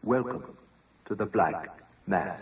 Welcome to the Black Mass.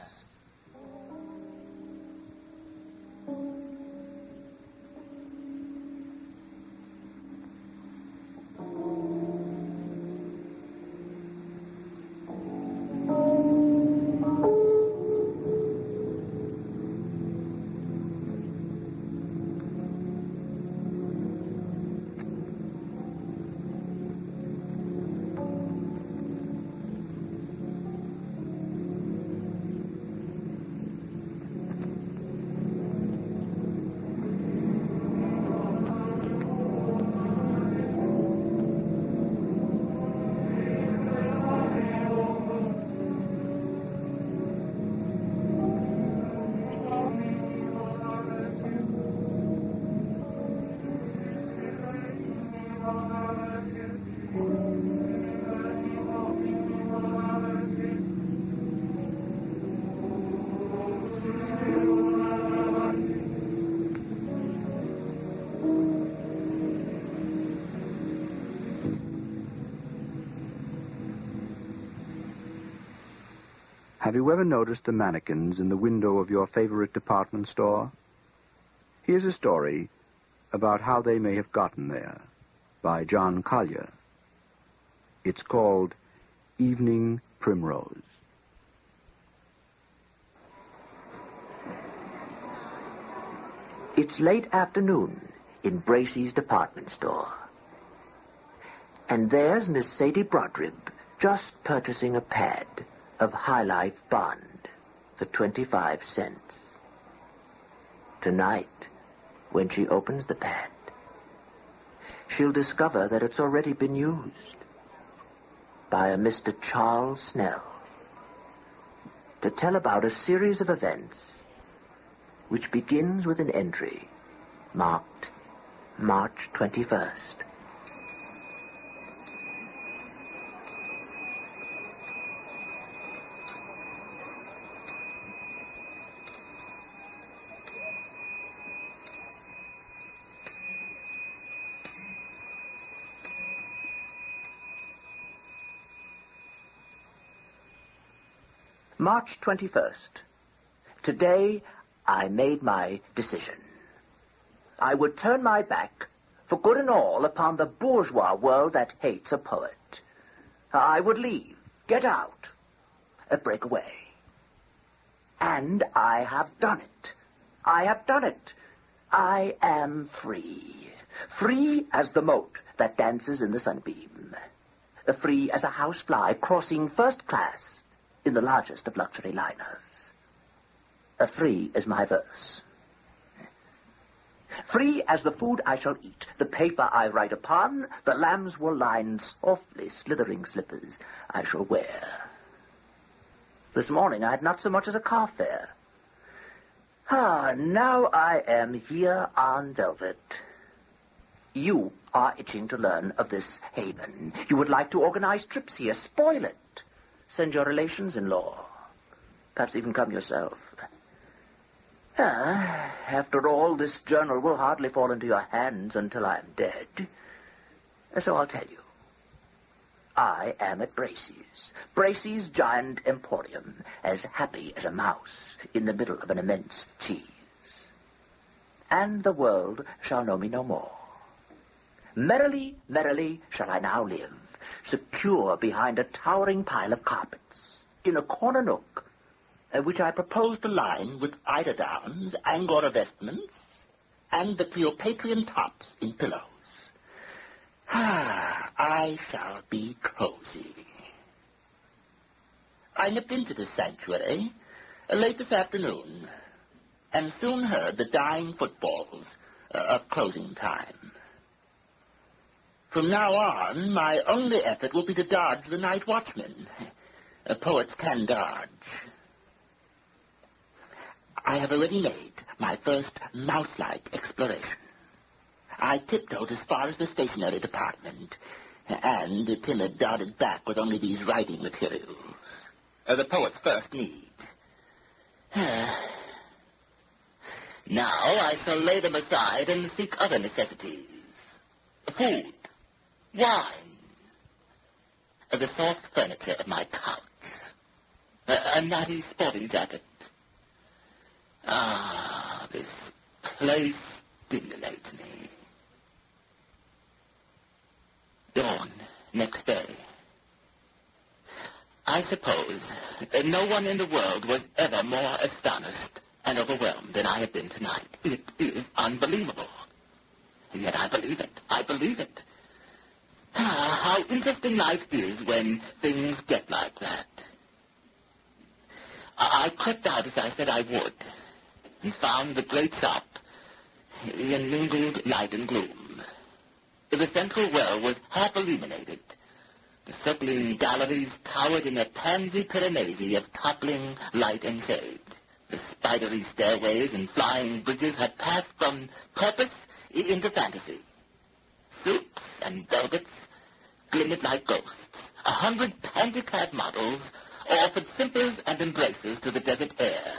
Have you ever noticed the mannequins in the window of your favorite department store? Here's a story about how they may have gotten there by John Collier. It's called Evening Primrose. It's late afternoon in Bracey's department store. And there's Miss Sadie Brodrib just purchasing a pad of High Life Bond for 25 cents. Tonight, when she opens the pad, she'll discover that it's already been used by a Mr. Charles Snell to tell about a series of events which begins with an entry marked March 21st. March 21st. Today, I made my decision. I would turn my back, for good and all, upon the bourgeois world that hates a poet. I would leave, get out, break away. And I have done it. I have done it. I am free. Free as the mote that dances in the sunbeam. Free as a housefly crossing first class in the largest of luxury liners. Free as my verse. Free as the food I shall eat, the paper I write upon, the lambswool-lined, softly slithering slippers I shall wear. This morning I had not so much as a car fare. Now I am here on velvet. You are itching to learn of this haven. You would like to organize trips here, spoil it. Send your relations-in-law. Perhaps even come yourself. After all, this journal will hardly fall into your hands until I am dead. So I'll tell you. I am at Bracey's. Bracey's giant emporium, as happy as a mouse in the middle of an immense cheese. And the world shall know me no more. Merrily, merrily shall I now live, secure behind a towering pile of carpets, in a corner nook, which I propose to line with eiderdowns, angora vestments, and the Cleopatrian tops in pillows. I shall be cozy. I nipped into this sanctuary late this afternoon, and soon heard the dying footfalls of closing time. From now on, my only effort will be to dodge the night watchman. Poets can dodge. I have already made my first mouse-like exploration. I tiptoed as far as the stationery department, and timid darted back with only these writing materials. The poet's first need. Now I shall lay them aside and seek other necessities. Food. Wine. The soft furniture of my couch. a natty sporting jacket. Ah, this place stimulates me. Dawn, next day. I suppose no one in the world was ever more astonished and overwhelmed than I have been tonight. It is unbelievable. Yet I believe it. I believe it. Ah, how interesting life is when things get like that. I crept out as I said I would. He found the great shop in mingled light and gloom. The central well was half illuminated. The circling galleries towered in a pansy pyramid of toppling light and shade. The spidery stairways and flying bridges had passed from purpose into fantasy. Silks and velvets glimmered like ghosts. 100 handicapped models offered simpers and embraces to the desert air.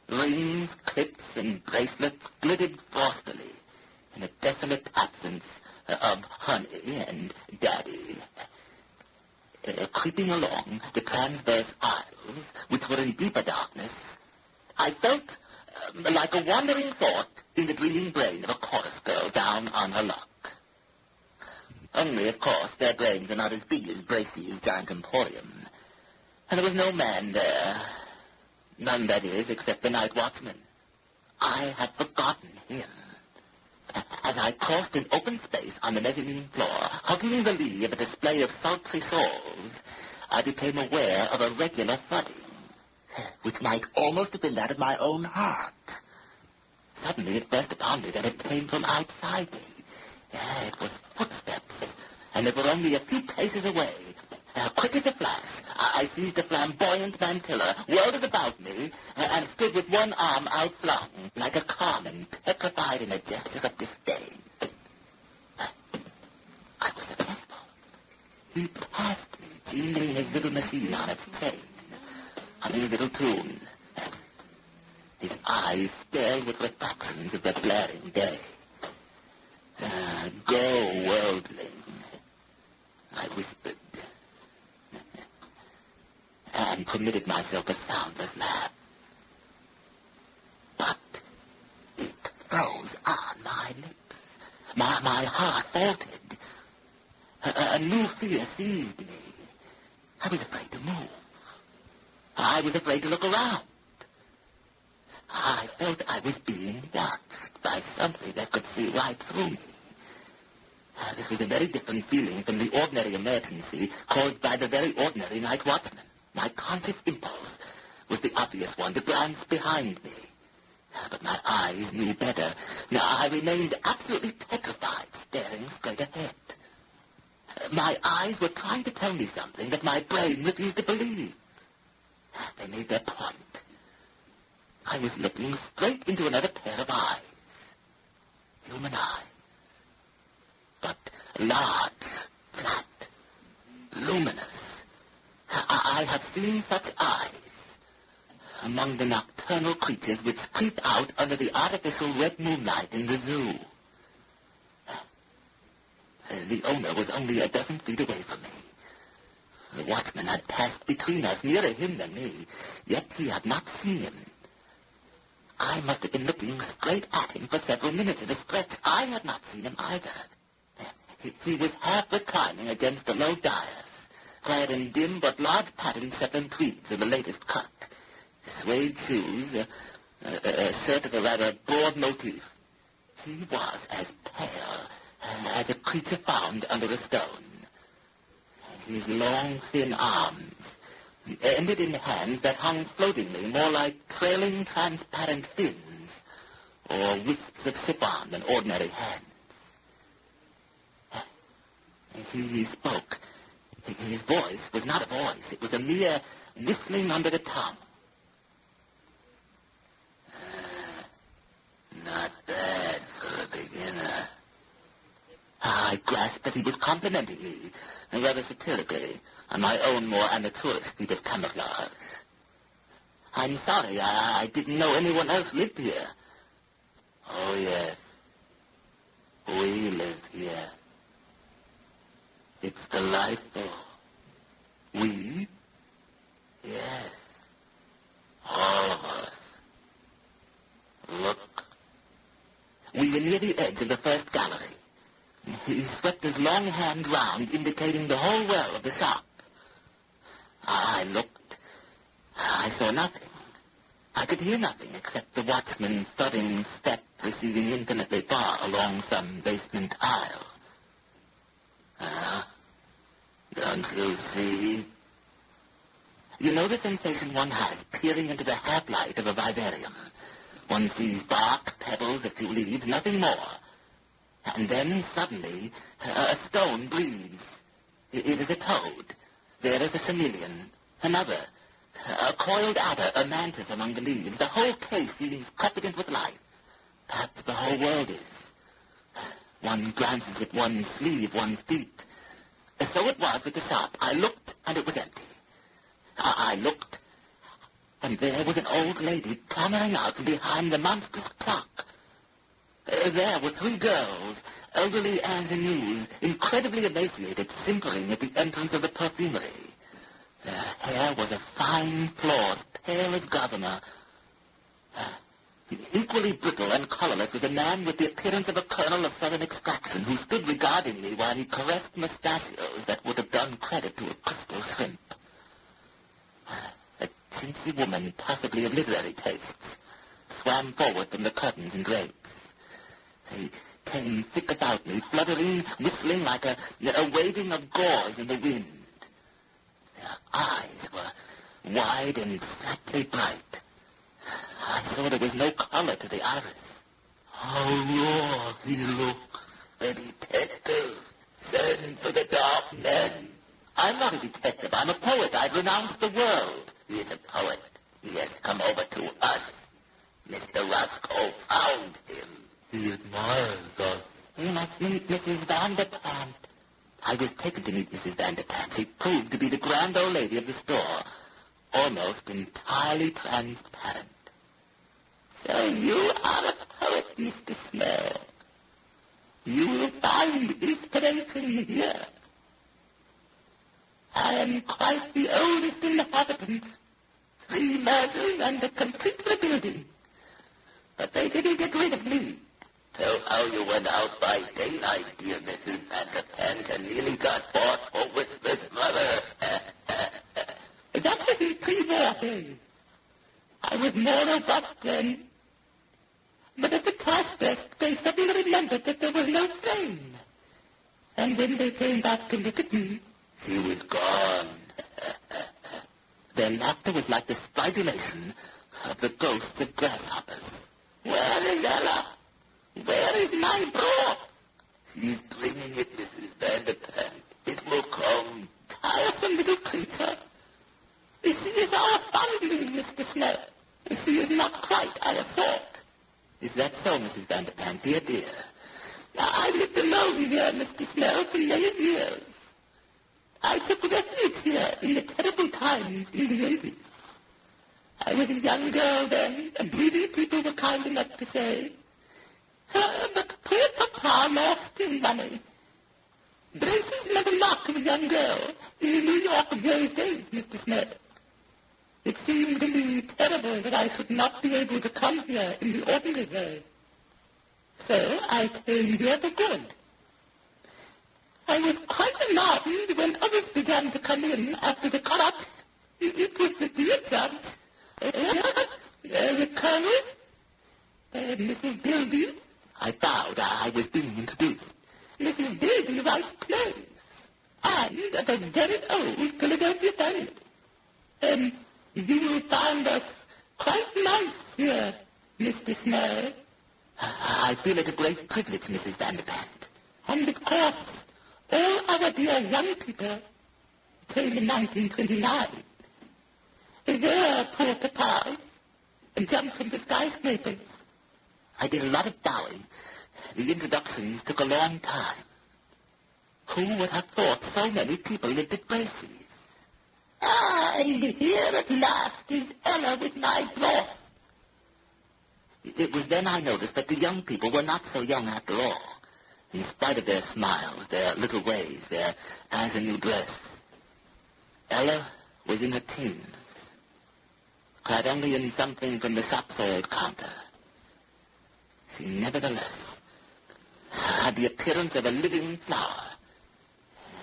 Rings, clips, and bracelets glittered frostily in a desolate absence of honey and daddy. Creeping along the transverse aisles, which were in deeper darkness, I felt like a wandering thought in the dreaming brain of a chorus girl down on her luck. Only, of course, their brains are not as big as Bracey's giant emporium. And there was no man there. None, that is, except the night watchman. I had forgotten him. As I crossed an open space on the mezzanine floor, hugging the lee of a display of sultry souls, I became aware of a regular thudding, which might almost have been that of my own heart. Suddenly it burst upon me that it came from outside me. It was footsteps, and they were only a few paces away. Quick as a flash, I seized a flamboyant mantilla, whirled it about me, and stood with one arm outflung, like a carman petrified in a gesture of disdain. I was successful. He passed me, jingling his little machine on its chain, humming a little tune. His eyes stared with reflections of the blaring day. Go, worldling, I whispered, and permitted myself a soundless laugh. But it froze on my lips. My heart faltered. A new fear seized me. I was afraid to move. I was afraid to look around. I felt I was being watched by something that could see right through me. This was a very different feeling from the ordinary emergency caused by the very ordinary night watchman. My conscious impulse was the obvious one to glance behind me. But my eyes knew better. I remained absolutely petrified, staring straight ahead. My eyes were trying to tell me something that my brain refused to believe. They made their point. I was looking straight into another pair of eyes. Human eyes. But large, flat, luminous. I have seen such eyes among the nocturnal creatures which creep out under the artificial red moonlight in the zoo. The owner was only a dozen feet away from me. The watchman had passed between us, nearer him than me, yet he had not seen him. I must have been looking straight at him for several minutes at a stretch. I had not seen him either. He was half reclining against the low dais, clad in dim but large patterned Shetland tweeds of the latest cut, suede shoes, a shirt of a rather broad motif. He was as pale as a creature found under a stone. His long, thin arms ended in hands that hung floatingly, more like trailing, transparent fins, or wisps of chiffon than ordinary hands. He spoke. His voice was not a voice. It was a mere whistling under the tongue. Not bad for a beginner. I grasped that he was complimenting me, and rather satirically, on my own more amateurish feat of camouflage. I'm sorry, I didn't know anyone else lived here. Oh, yes. We live here. It's delightful. We? Yes. near the edge of the first gallery. He swept his long hand round, indicating the whole well of the shop. I looked. I saw nothing. I could hear nothing except the watchman's thudding step receding infinitely far along some basement aisle. Don't you see? You know the sensation one has peering into the half-light of a vivarium. One sees bark, pebbles, a few leaves, nothing more. And then, suddenly, a stone breathes. It is a toad. There is a chameleon. Another. A coiled adder, a mantis among the leaves. The whole case seems crepitant with life. Perhaps the whole world is. One glances at one's sleeve, one's feet. So it was with the shop. I looked, and it was empty. I looked, and there was an old lady clambering out from behind the monstrous clock. There were 3 girls, elderly and amused, incredibly emaciated, simpering at the entrance of the perfumery. Their hair was a fine floor, pale as gossamer. Equally brittle and colorless was a man with the appearance of a colonel of southern extraction who stood regarding me while he caressed mustachios that would have done credit to a crystal shrimp. A chintzy woman, possibly of literary tastes, swam forward from the curtains and drapes. They came thick about me, fluttering, whistling like a waving of gauze in the wind. Their eyes were wide and flatly bright. I saw there was no color to the iris. How raw he looked, a detective, sent for the dark men. I'm not a detective, I'm a poet. I've renounced the world. He is a poet. He has come over to us. Mr. Roscoe found him. He admires us. We must meet Mrs. Vanderpant. I was taken to meet Mrs. Vanderpant. She proved to be the grand old lady of the store, almost entirely transparent. So you are a poet, Mr. Snow. You will find inspiration here. I am quite the oldest inhabitant. 3 murders and a complete rebuilding. But they didn't get rid of me. Tell how you went out by daylight, dear Mrs. Vanderpant, and nearly got bought for Whisper's mother. That was in pre-war days. I was more robust then. But at the prospect, they suddenly remembered that there was no train. And when they came back to look at me, he was gone. Their laughter was like the stridulation of the ghosts of grasshoppers. Where is Ella? Where is my broth? She's bringing it, Mrs. Vanderpant. It will come. Tiresome little creature. She is our foundling, Mr. Snow. She is not quite our sort. Is that so, Mrs. Vanderpant, dear, dear? I lived alone here, Mr. Snow, for many years. I took refuge here in the terrible times in the 80s. I was a young girl then, and greedy people were kind enough to say, but poor Papa lost his money. Braces never marked a young girl in New York of those days, Mr. Snow. It seemed to me terrible that I should not be able to come here in the ordinary way. So I came here for good. I was quite alarmed when others began to come in after the collapse. It was the dear judge, the colonel, Mrs. Bilby. I bowed. I was being introduced. Mrs. Bilby writes plays, and a very old Philadelphia family. You will find us quite nice here, Mr. Snow. I feel it a great privilege, Mrs. Vanderpant. And of course, all our dear young people came in 1929. Their poor papas jumped from the skyscrapers. I did a lot of bowing. The introductions took a long time. Who would have thought so many people lived at Bracy's? Here at last is Ella with my broth. It was then I noticed that the young people were not so young after all, in spite of their smiles, their little ways, their as-a-new dress. Ella was in her teens, clad only in something from the shop-soiled counter. She nevertheless had the appearance of a living flower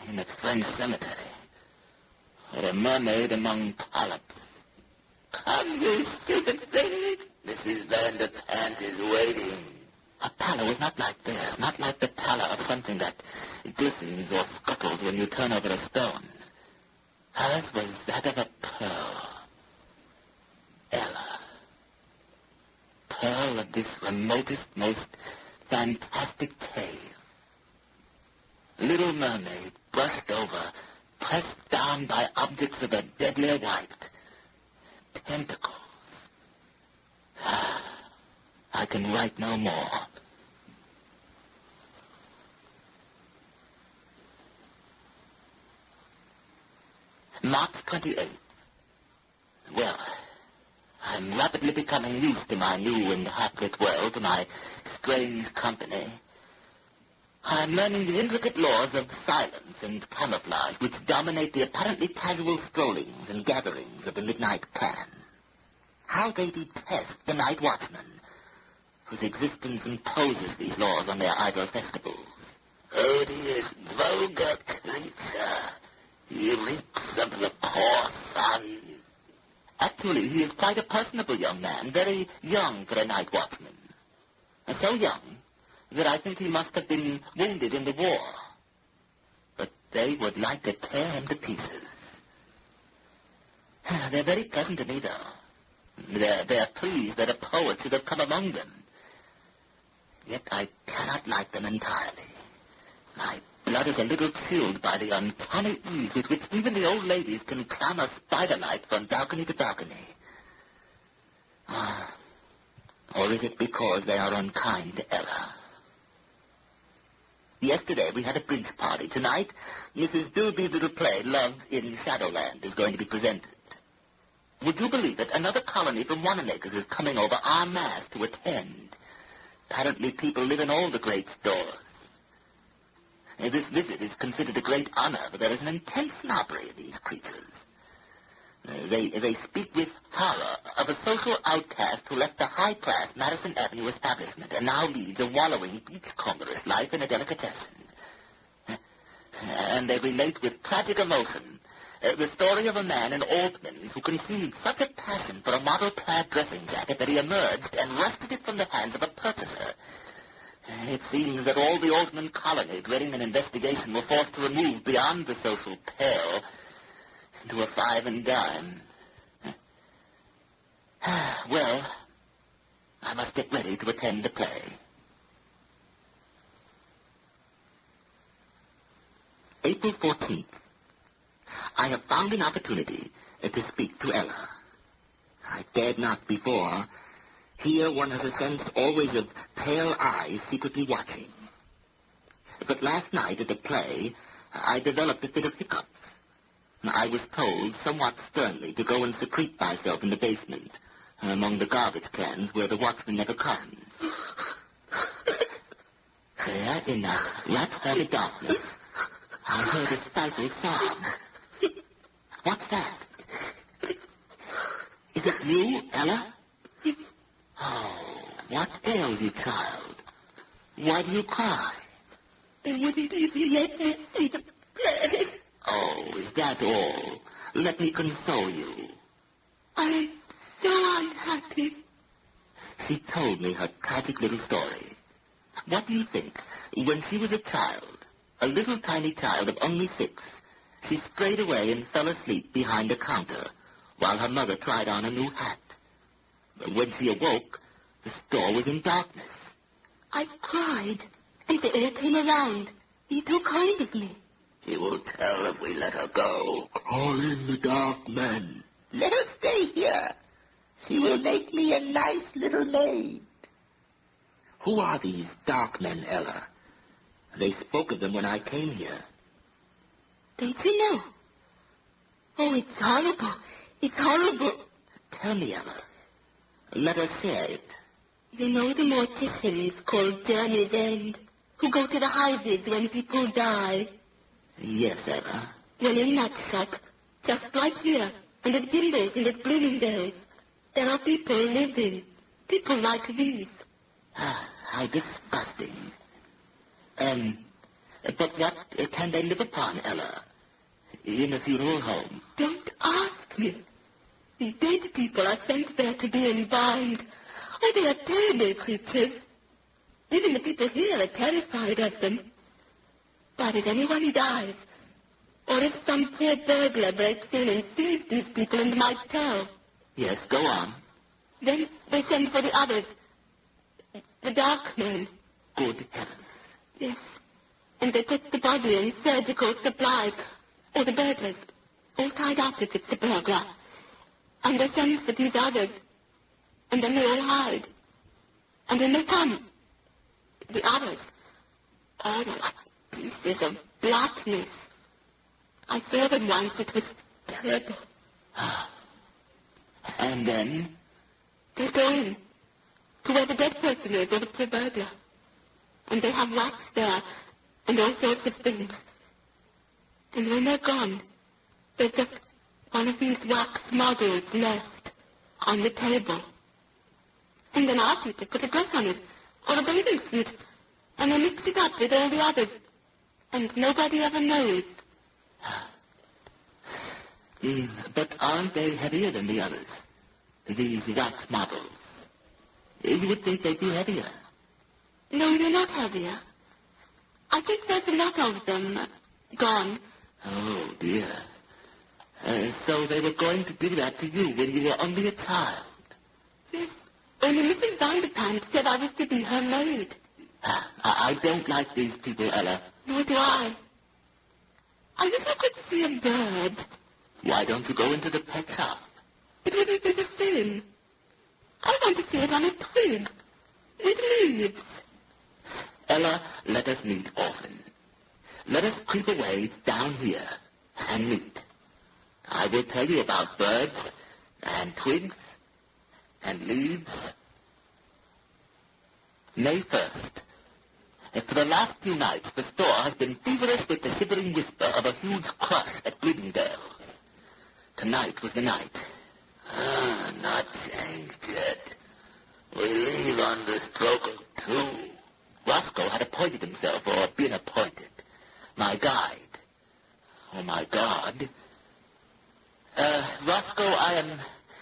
in a French cemetery, or a mermaid among polyps. Come, you stupid thing! Mrs. Vanderpant is waiting. Her pallor was not like theirs, not like the pallor of something that glistens or scuttles when you turn over a stone. Hers was that of a pearl. Ella. Pearl of this remotest, most fantastic tale. Little mermaid, brushed over, pressed down by objects of a deadlier white. Tentacles. I can write no more. March 28th. Well, I'm rapidly becoming used to my new and half-lit world, to my strange company. I'm learning the intricate laws of silence and camouflage which dominate the apparently casual strollings and gatherings of the midnight clan. How they detest the night watchman, whose existence imposes these laws on their idle festivals. Odious, vulgar creature. He reeks of the poor sun. Actually, he is quite a personable young man, very young for a night watchman. So young that I think he must have been wounded in the war. But they would like to tear him to pieces. They're very pleasant to me, though. They're pleased that a poet should have come among them. Yet I cannot like them entirely. My blood is a little chilled by the uncanny ease with which even the old ladies can clamber spider-like from balcony to balcony. Or is it because they are unkind to Ella? Yesterday we had a bridge party. Tonight, Mrs. Dilby's little play, Love in Shadowland, is going to be presented. Would you believe it? Another colony from Wanamaker's is coming over en masse to attend. Apparently people live in all the great stores. This visit is considered a great honor, but there is an intense snobbery in these creatures. They speak with horror of a social outcast who left the high-class Madison Avenue establishment and now leads a wallowing beachcomber's life in a delicatessen. And they relate with tragic emotion the story of a man in Altman who conceived such a passion for a model-plaid dressing jacket that he emerged and wrested it from the hands of a purchaser. It seems that all the Altman colony, dreading an investigation, were forced to remove beyond the social pale into a five and dime. Well, I must get ready to attend the play. April 14th. I have found an opportunity to speak to Ella. I dared not before. Here one has a sense always of pale eyes secretly watching. But last night at the play, I developed a fit of hiccups. I was told, somewhat sternly, to go and secrete myself in the basement, among the garbage cans where the watchman never comes. There, in the rat-headed darkness, I heard a stifled sob. What's that? Is it you, Ella? Oh, what ails you, child? Why do you cry? They wouldn't even let me see the play. Oh, is that all? Let me console you. I'm so unhappy. She told me her tragic little story. What do you think? When she was a child, a little tiny child of only 6, she strayed away and fell asleep behind a counter while her mother tried on a new hat. But when she awoke, the store was in darkness. I cried, and the air came around. He took hold of me. He will tell if we let her go. Call in the dark men. Let her stay here. She will make me a nice little maid. Who are these dark men, Ella? They spoke of them when I came here. Don't you know? Oh, it's horrible. It's horrible. Tell me, Ella. Let us share it. You know the morticians called Journey's End, who go to the houses when people die? Yes, Ella. Well, in that shop, just like here, and at Gimbel's and at Bloomingdale's, there are people living. People like these. How disgusting. But what can they live upon, Ella, in a funeral home? Don't ask me. Dead people are sent there to be embalmed. Oh, they are terrible creatures. Even the people here are terrified of them. But if anyone dies, or if some poor burglar breaks in and sees these people and might tell. Yes, go on. Then they send for the others. The dark men. Good heavens. Yes. And they put the body in surgical supplies. Or the burglars. All tied up if it's the burglar. And they send for these others. And then they all hide. And when they come, the others, all like pieces of blackness. I saw them once. It was terrible. And then? They go in to where the dead person is, or the poor burglar. And they have wax there, and all sorts of things. And when they're gone, there's just one of these wax models left on the table. And then our people put a dress on it, or a bathing suit, and they mix it up with all the others. And nobody ever knows. But aren't they heavier than the others? These wax models. You would think they'd be heavier. No, they're not heavier. I think there's a lot of them gone. Oh, dear. So they were going to do that to you when you were only a child? Yes. Only Mrs. Vanderpump said I was to be her maid. I don't like these people, Ella. Nor do I. I wish I could see a bird. Why don't you go into the pet shop? It wouldn't be the same. I want to see it on a twig. With leaves. Ella, let us meet often. Let us creep away down here and meet. I will tell you about birds and twigs and leaves. May 1st. For the last few nights, the store has been feverish with the shivering whisper of a huge crush at Bloomingdale. Tonight was the night. Not changed yet. We leave on the stroke of 2. Roscoe had appointed himself, or been appointed. My guide. Oh, my God. Roscoe, I am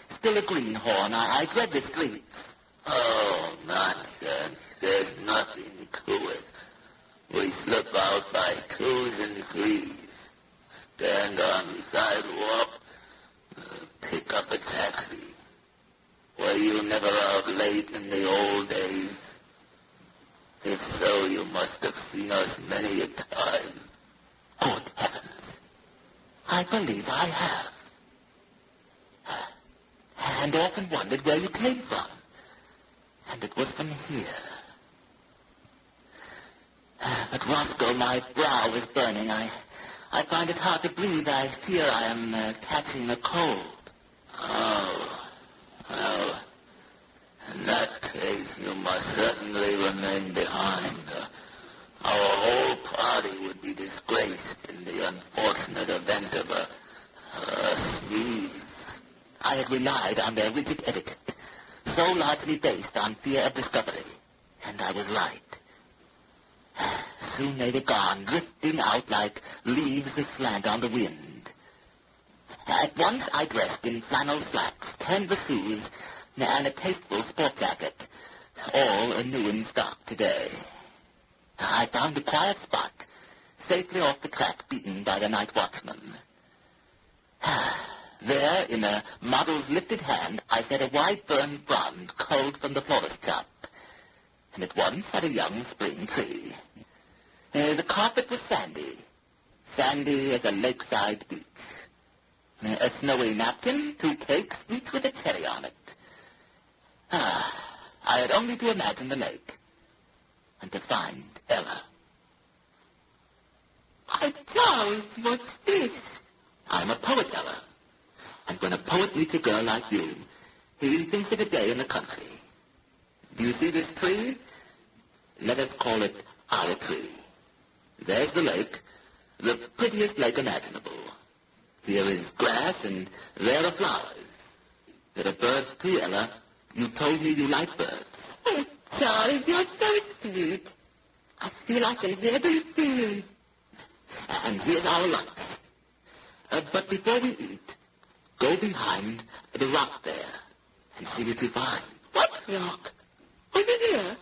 still a greenhorn. I dread the streets. Oh, nonsense. There's nothing to it. We slip out by 2s and 3s. Stand on the sidewalk. Pick up a taxi. Were you never out late in the old days? If so, you must have seen us many a time. Good heavens. I believe I have. And often wondered where you came from. And it was from here. But Roscoe, my brow is burning. I find it hard to breathe. I fear I am catching a cold. Oh, well, in that case, you must certainly remain behind. Our whole party would be disgraced in the unfortunate event of a sneeze. I had relied on their rigid etiquette, so largely based on fear of discovery, and I was right. Soon they were gone, drifting out like leaves aslant on the wind. At once I dressed in flannel slacks, canvas shoes, and a tasteful sport jacket, all new in stock today. I found a quiet spot, safely off the track beaten by the night watchman. There, in a model's lifted hand, I set a wide-burned bronze culled from the florist shop, and at once had a young spring tree. The carpet was sandy as a lakeside beach. A snowy napkin, 2 cakes, each with a cherry on it. I had only to imagine the lake, and to find Ella. Why, Charles, what's this? I'm a poet, Ella. And when a poet meets a girl like you, he thinks of a day in the country. Do you see this tree? Let us call it our tree. There's the lake, the prettiest lake imaginable. Here is grass, and there are flowers. There are birds too, Ella. You told me you like birds. Oh, Charles, you're so sweet. I feel I can hear them singing. And here's our lunch. But before we eat, go behind the rock there and see what you find. What rock? Over here?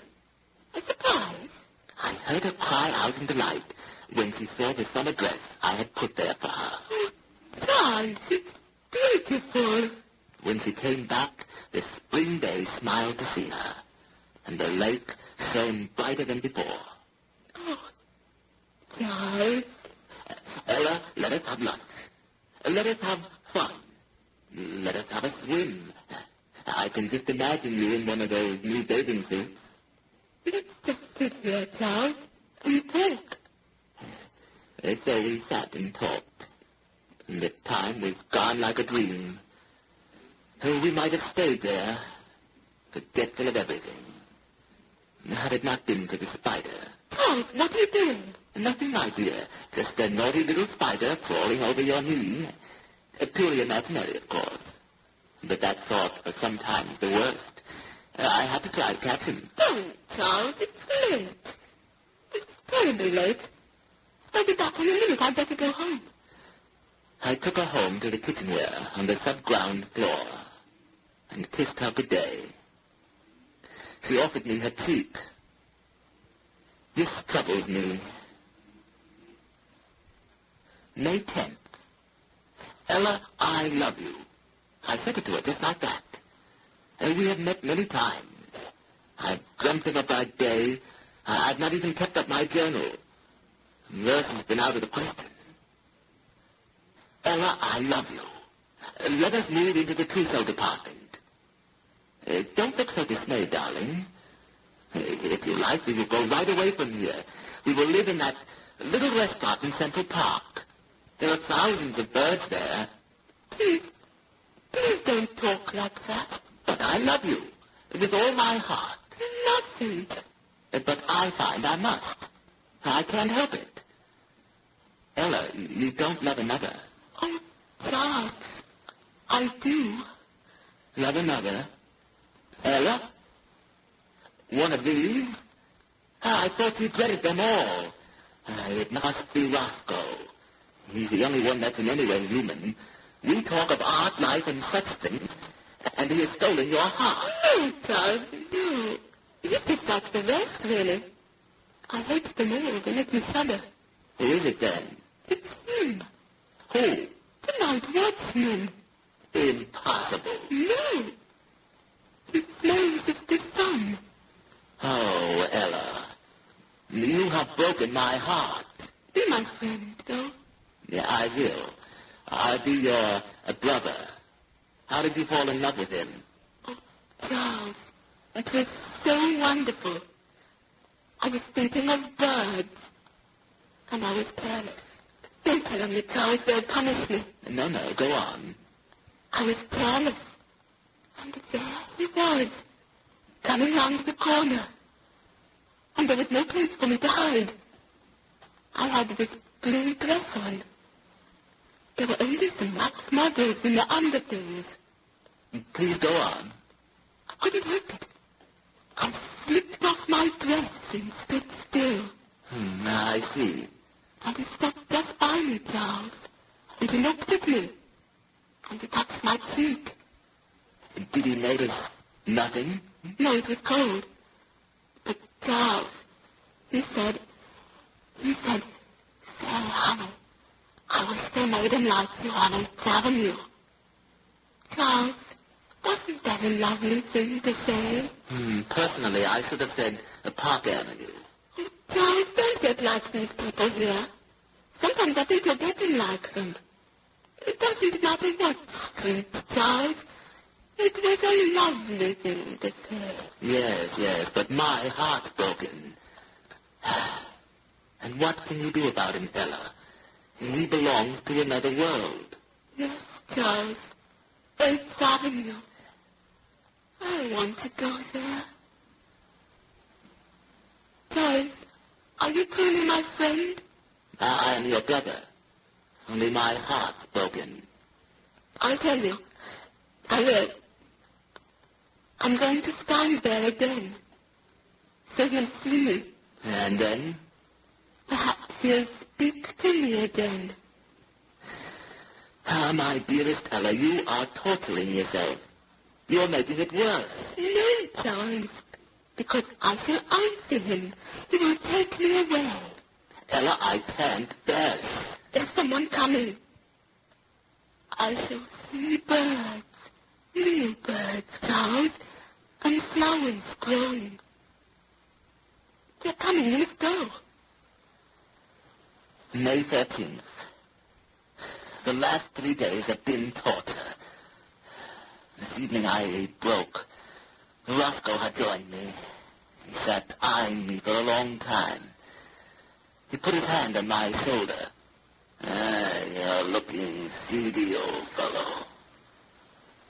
A surprise? I heard her cry out in delight when she saw the summer dress I had put there for her. Oh, Charles, it's beautiful. When she came back, the spring day smiled to see her, and the lake shone brighter than before. Oh, Charles. Ella, let us have lunch. Let us have fun. Let us have a swim. I can just imagine you in one of those new bathing suits. Let's just sit here, Charles, and talk. So we sat and talked. And the time was gone like a dream. We might have stayed there, forgetful of everything. Had it not been for the spider. Oh, what are you doing? Nothing, my dear. Just a naughty little spider crawling over your knee. Purely imaginary, of course. But that thought was sometimes the worst. I had to try to catch him. Don't, Charles. It's late. It's terribly late. I'll be back in a minute. I'd better go home. I took her home to the kitchenware on the sub-ground floor and kissed her good day. She offered me her cheek. This troubled me. May 10th. Ella, I love you. I said it to her just like that. We have met many times. I've dreamt of a bright day. I've not even kept up my journal. Verse has been out of the question. Ella, I love you. Let us move into the trousseau department. Don't look so dismayed, darling. If you like, we will go right away from here. We will live in that little restaurant in Central Park. There are thousands of birds there. Please don't talk like that. But I love you, with all my heart. Nothing. But I find I must. I can't help it. Ella, you don't love another. Oh, Charles, I do. Love another? Ella? One of these? I thought you dreaded them all. It must be Roscoe. He's the only one that's in any way human. We talk of art, life, and such things, and he has stolen your heart. No, Charles, no. You're just like the rest, really. I hate them all. They make me shudder. Who is it, then? It's him. Who? The night watchman. Impossible. No. His name is the sun. Oh, Ella, you have broken my heart. Be my friend, though. Yeah, I will. I'll be your brother. How did you fall in love with him? Oh, Charles, it was so wonderful. I was thinking of birds, and I was careless. Don't tell him, Charles, they'll punish me. No, go on. I was careless, and there he was, coming round the corner, and there was no place for me to hide. I had this blue dress on. There were only some wax models in the underthings. Please go on. I couldn't help it. I slipped off my dress and stood still. I see. And he stopped just by me, Charles. And he looked at me. And he touched my cheek. Did he notice nothing? No, it was cold. But Charles, he said, Say, honey, I wish they made him like you on 8th Avenue. Charles, wasn't that a lovely thing to say? Personally, I should have said Park Avenue. Charles, don't get like these people here. Sometimes I think you're getting like them. It doesn't matter what street, Charles. It was a lovely thing to say. Yes, but my heart's broken. And what can you do about him, Ella? He belongs to another world. Yes, Charles. 8th Avenue. I want to go there. Charles, are you truly my friend? I am your brother. Only my heart's broken. I'll tell you. I will. I'm going to stand there again. So you'll see me. And then? She'll speak to me again. Ah, my dearest Ella, you are torturing yourself. You're making it worse. No, John. Because I shall answer him. He will take me away. Ella, I can't bear it. There's someone coming. I shall see birds, new birds, Charles, and flowers growing. They're coming, let's go. May 13th. The last 3 days have been torture. This evening I broke. Roscoe had joined me. He sat eyeing me for a long time. He put his hand on my shoulder. You're looking seedy, old fellow.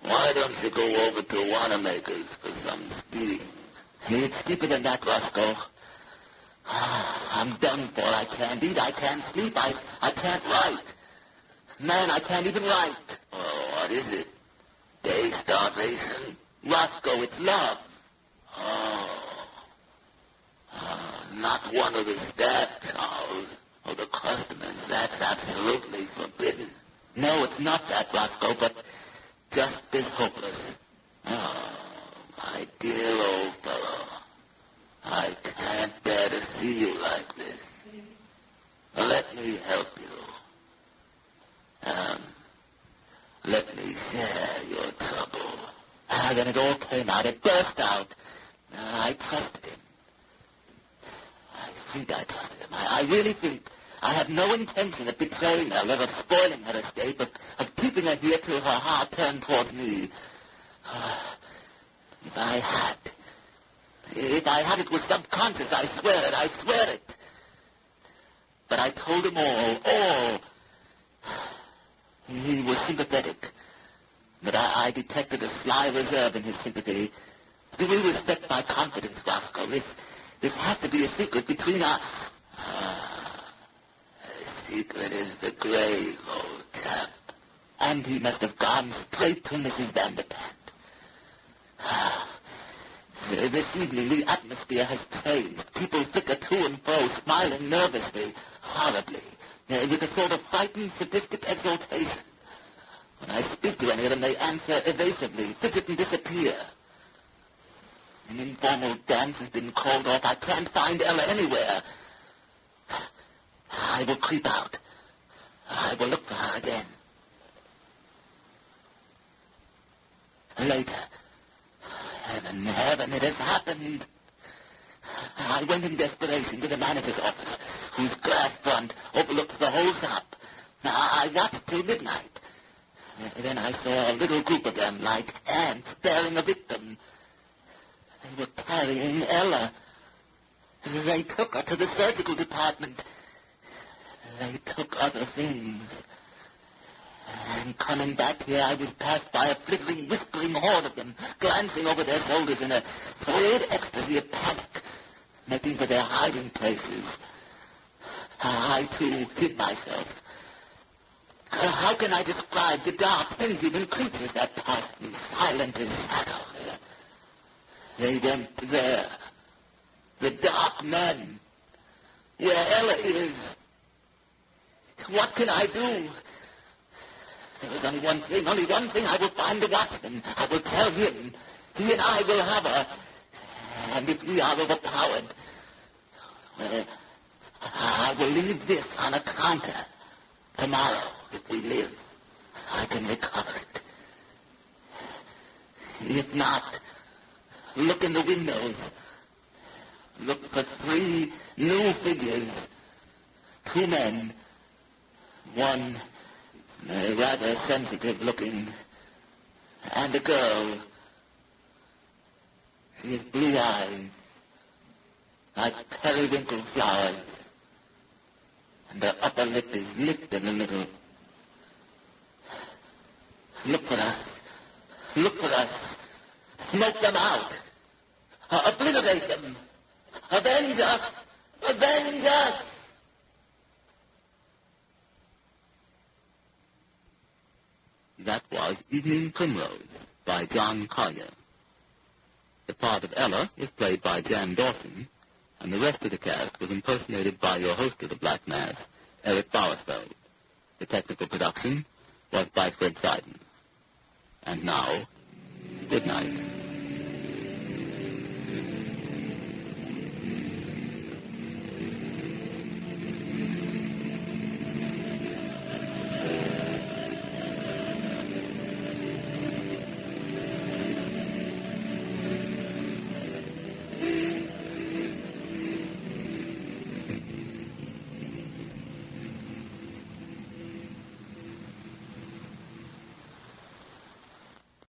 Why don't you go over to Wanamaker's for some speeding? It's deeper than that, Roscoe. I'm done for. I can't eat, I can't sleep, I can't write. Man, I can't even write. Oh, what is it? Day starvation? Roscoe, it's love. Not one of the staff, Charles, or the customers. That's absolutely forbidden. No, it's not that, Roscoe, but just as hopeless. Oh, my dear old fellow. I can't bear to see you like this. Let me help you. Let me share your trouble. Then it all came out. It burst out. I trusted him. I trusted him. I really think I have no intention of betraying her, of spoiling her escape, of keeping her here till her heart turned toward me. If I had, it was subconscious. I swear it. But I told him all. He was sympathetic, but I detected a sly reserve in his sympathy. We respect my confidence, Roscoe. This has to be a secret between us. The secret is the grave, old chap. And he must have gone straight to Mrs. Vanderpant. This evening the atmosphere has changed. People flicker to and fro, smiling nervously, horribly, with a sort of frightened, sadistic exultation. When I speak to any of them, they answer evasively, fidget and disappear. An informal dance has been called off. I can't find Ella anywhere. I will creep out. I will look for her again. Later. Heaven, it has happened. I went in desperation to the manager's office, whose glass front overlooks the whole shop. I watched till midnight. Then I saw a little group of them, like ants bearing a victim. They were carrying Ella. They took her to the surgical department. They took other things. And coming back here, I was passed by a flickering, whispering horde of them, glancing over their shoulders in a weird ecstasy of panic, making for their hiding places. I, too, hid myself. How can I describe the dark, inhuman creatures that passed me, silent in shadow? They went there. The dark men. Where Ella is. What can I do? There is only one thing. I will find the watchman. I will tell him. He and I will have her. And if we are overpowered, well, I will leave this on a counter. Tomorrow, if we live, I can recover it. If not, look in the windows. Look for 3 new figures. 2 men. One rather sensitive-looking, and a girl. She has blue eyes, like periwinkle flowers, and her upper lip is lifted a little. Look for us. Smoke them out. Obliterate them. Avenge us. That was Evening Primrose by John Collier. The part of Ella is played by Jan Dawson, and the rest of the cast was impersonated by your host of the Black Mass, Eric Bowersfeld. The technical production was by Fred Seiden. And now, good night.